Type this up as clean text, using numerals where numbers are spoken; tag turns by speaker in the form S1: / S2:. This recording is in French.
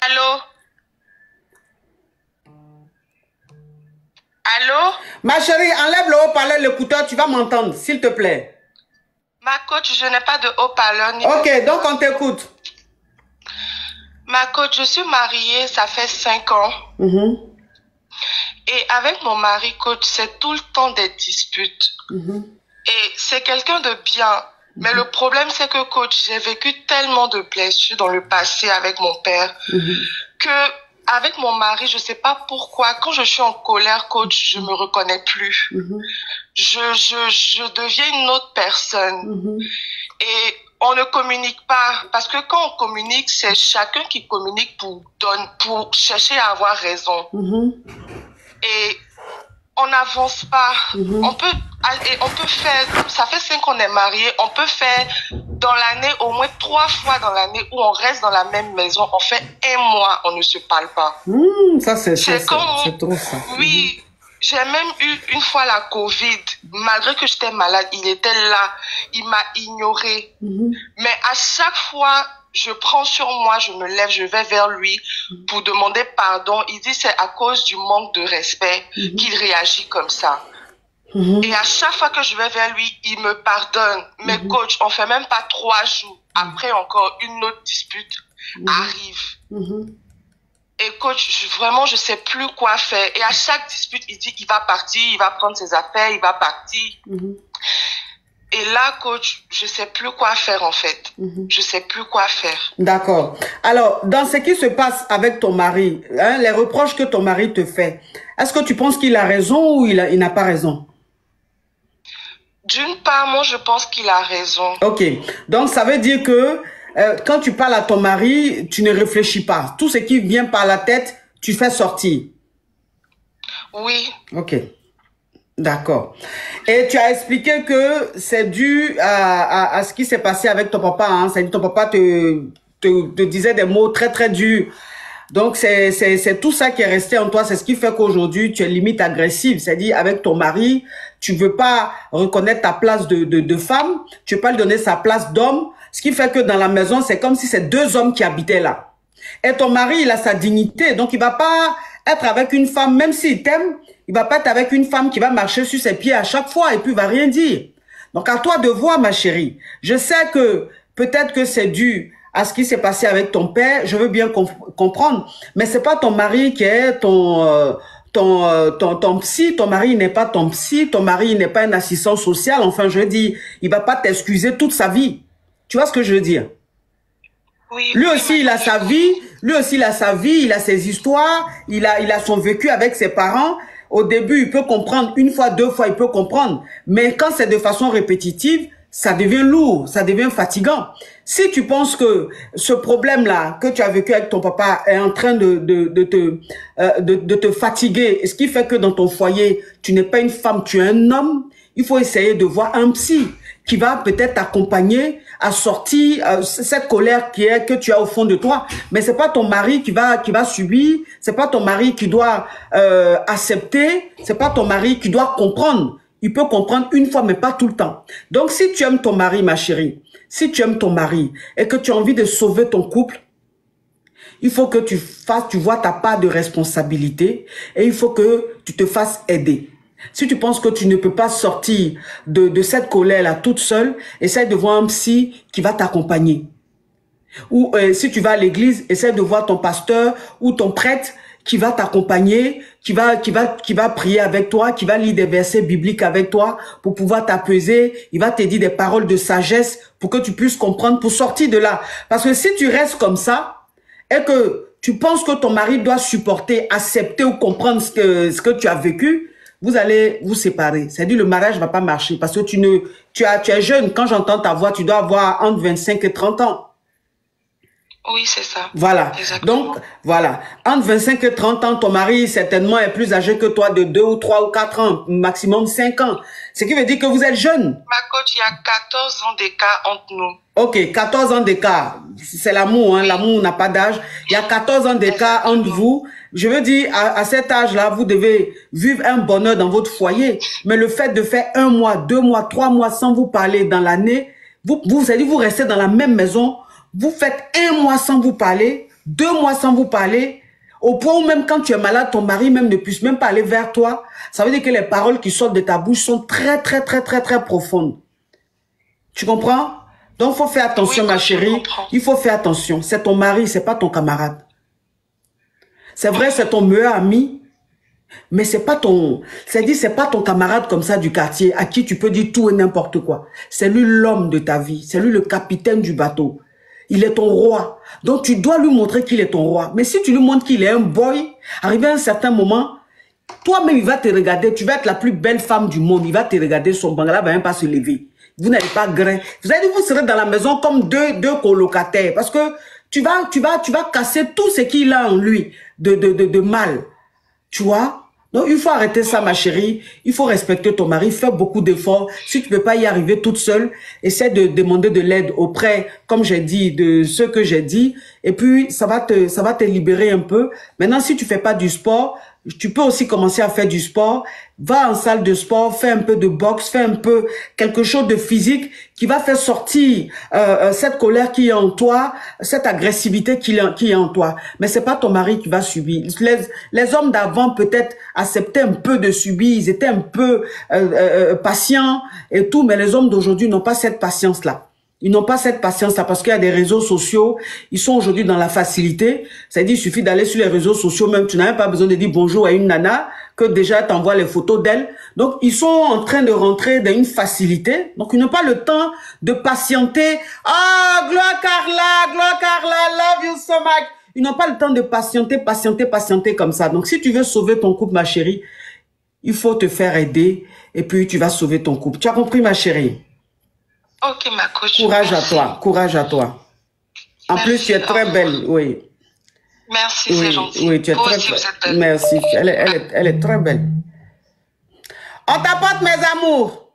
S1: Allô? Allô?
S2: Ma chérie, enlève le haut-parleur, l'écouteur, tu vas m'entendre, s'il te plaît.
S1: Ma coach, je n'ai pas de haut-parleur ni
S2: Ok, donc on t'écoute.
S1: Ma coach, je suis mariée, ça fait 5 ans. Et avec mon mari, coach, c'est tout le temps des disputes. Et c'est quelqu'un de bien. Mais le problème, c'est que, coach, j'ai vécu tellement de blessures dans le passé avec mon père que avec mon mari, je sais pas pourquoi, quand je suis en colère, coach, je me reconnais plus. Je deviens une autre personne. Et on ne communique pas. Parce que quand on communique, c'est chacun qui communique pour chercher à avoir raison. Et on n'avance pas. On peut faire, ça fait 5 ans qu'on est mariés, on peut faire dans l'année, au moins 3 fois dans l'année où on reste dans la même maison, on fait 1 mois, on ne se parle pas.
S2: Ça c'est trop ça.
S1: Oui, j'ai même eu une fois la Covid, malgré que j'étais malade, il était là, il m'a ignoré. Mais à chaque fois, je prends sur moi, je me lève, je vais vers lui pour demander pardon. Il dit c'est à cause du manque de respect qu'il réagit comme ça. Et à chaque fois que je vais vers lui, il me pardonne. Mais coach, on fait même pas 3 jours. Après encore, une autre dispute arrive. Et coach, vraiment, je sais plus quoi faire. Et à chaque dispute, il dit, il va partir, il va prendre ses affaires, il va partir. Et là, coach, je sais plus quoi faire en fait. Je sais plus quoi faire.
S2: D'accord. Alors, dans ce qui se passe avec ton mari, hein, les reproches que ton mari te fait, est-ce que tu penses qu'il a raison ou il n'a pas raison?
S1: D'une part, moi, je pense qu'il a raison.
S2: Ok. Donc, ça veut dire que quand tu parles à ton mari, tu ne réfléchis pas. Tout ce qui vient par la tête, tu fais sortir.
S1: Oui.
S2: Ok. D'accord. Et tu as expliqué que c'est dû à ce qui s'est passé avec ton papa. Hein. C'est-à-dire ton papa te disait des mots très, très durs. Donc, c'est tout ça qui est resté en toi. C'est ce qui fait qu'aujourd'hui, tu es limite agressive. C'est-à-dire, avec ton mari, tu veux pas reconnaître ta place de femme. Tu veux pas lui donner sa place d'homme. Ce qui fait que dans la maison, c'est comme si c'est 2 hommes qui habitaient là. Et ton mari, il a sa dignité. Donc, il va pas être avec une femme, même s'il t'aime, il va pas être avec une femme qui va marcher sur ses pieds à chaque fois et puis il va rien dire. Donc, à toi de voir, ma chérie. Je sais que peut-être que c'est dû à ce qui s'est passé avec ton père. Je veux bien comprendre. Mais c'est pas ton mari qui est ton psy. Ton mari n'est pas ton psy. Ton mari n'est pas un assistant social. Enfin, je dis, il va pas t'excuser toute sa vie. Tu vois ce que je veux dire?
S1: Oui,
S2: lui aussi, il a sa vie. Lui aussi, il a sa vie. Il a ses histoires. Il a son vécu avec ses parents. Au début, il peut comprendre. 1 fois, 2 fois, il peut comprendre. Mais quand c'est de façon répétitive, ça devient lourd. Ça devient fatigant. Si tu penses que ce problème-là que tu as vécu avec ton papa est en train de te fatiguer, ce qui fait que dans ton foyer, tu n'es pas une femme, tu es un homme, il faut essayer de voir un psy qui va peut-être t'accompagner à sortir cette colère que tu as au fond de toi. Mais c'est pas ton mari qui va subir, c'est pas ton mari qui doit accepter, c'est pas ton mari qui doit comprendre. Il peut comprendre 1 fois, mais pas tout le temps. Donc, si tu aimes ton mari, ma chérie, si tu aimes ton mari et que tu as envie de sauver ton couple, il faut que tu vois ta part de responsabilité et il faut que tu te fasses aider. Si tu penses que tu ne peux pas sortir de cette colère-là toute seule, essaie de voir un psy qui va t'accompagner. Ou si tu vas à l'église, essaie de voir ton pasteur ou ton prêtre qui va t'accompagner, qui va prier avec toi, qui va lire des versets bibliques avec toi pour pouvoir t'apaiser. Il va te dire des paroles de sagesse pour que tu puisses comprendre, pour sortir de là. Parce que si tu restes comme ça et que tu penses que ton mari doit supporter, accepter ou comprendre ce que tu as vécu, vous allez vous séparer. C'est-à-dire le mariage ne va pas marcher parce que tu es jeune. Quand j'entends ta voix, tu dois avoir entre 25 et 30 ans.
S1: Oui, c'est ça.
S2: Voilà.
S1: Exactement.
S2: Donc, voilà. Entre 25 et 30 ans, ton mari, certainement, est plus âgé que toi de 2 ou 3 ou 4 ans, maximum 5 ans. Ce qui veut dire que vous êtes jeune.
S1: Ma coach, il y a 14 ans d'écart entre nous.
S2: Ok, 14 ans d'écart. C'est l'amour, hein. L'amour n'a pas d'âge. Il y a 14 ans d'écart entre vous. Je veux dire, à cet âge-là, vous devez vivre un bonheur dans votre foyer. Mais le fait de faire 1 mois, 2 mois, 3 mois sans vous parler dans l'année, vous restez dans la même maison. Vous faites 1 mois sans vous parler, 2 mois sans vous parler, au point où même quand tu es malade, ton mari même ne puisse même pas aller vers toi. Ça veut dire que les paroles qui sortent de ta bouche sont très, très, très, très, très profondes. Tu comprends? Donc, il faut faire attention, ma chérie. Il faut faire attention. C'est ton mari, c'est pas ton camarade. C'est vrai, c'est ton meilleur ami, mais c'est pas ton... C'est-à-dire, c'est pas ton camarade comme ça du quartier à qui tu peux dire tout et n'importe quoi. C'est lui l'homme de ta vie. C'est lui le capitaine du bateau. Il est ton roi. Donc, tu dois lui montrer qu'il est ton roi. Mais si tu lui montres qu'il est un boy, arrivé à un certain moment, toi-même, il va te regarder. Tu vas être la plus belle femme du monde. Il va te regarder. Son bangala va même pas se lever. Vous n'allez pas grain. Vous allez, vous serez dans la maison comme deux colocataires. Parce que tu vas casser tout ce qu'il a en lui de mal. Tu vois? Donc, il faut arrêter ça, ma chérie. Il faut respecter ton mari. Fais beaucoup d'efforts. Si tu peux pas y arriver toute seule, essaie de demander de l'aide auprès, comme j'ai dit, de ceux que j'ai dit. Et puis, ça va te libérer un peu. Maintenant, si tu fais pas du sport, tu peux aussi commencer à faire du sport. Va en salle de sport, fais un peu de boxe, fais un peu quelque chose de physique qui va faire sortir cette colère qui est en toi, cette agressivité qui est en toi. Mais c'est pas ton mari qui va subir. Les hommes d'avant peut-être acceptaient un peu de subir, ils étaient un peu patients et tout, mais les hommes d'aujourd'hui n'ont pas cette patience-là. Ils n'ont pas cette patience-là parce qu'il y a des réseaux sociaux. Ils sont aujourd'hui dans la facilité. C'est-à-dire, il suffit d'aller sur les réseaux sociaux, même tu n'as même pas besoin de dire bonjour à une nana, que déjà t'envoies les photos d'elle. Donc, ils sont en train de rentrer dans une facilité. Donc, ils n'ont pas le temps de patienter. Ah, gloire Carla, love you so much. Ils n'ont pas le temps de patienter comme ça. Donc, si tu veux sauver ton couple, ma chérie, il faut te faire aider et puis tu vas sauver ton couple. Tu as compris, ma chérie?
S1: Ok, ma coach.
S2: Courage à toi, courage à toi. En plus, tu es très belle, oui.
S1: Merci, c'est gentil.
S2: Oui, tu es très belle. Merci, elle est très belle. On t'apporte, mes amours.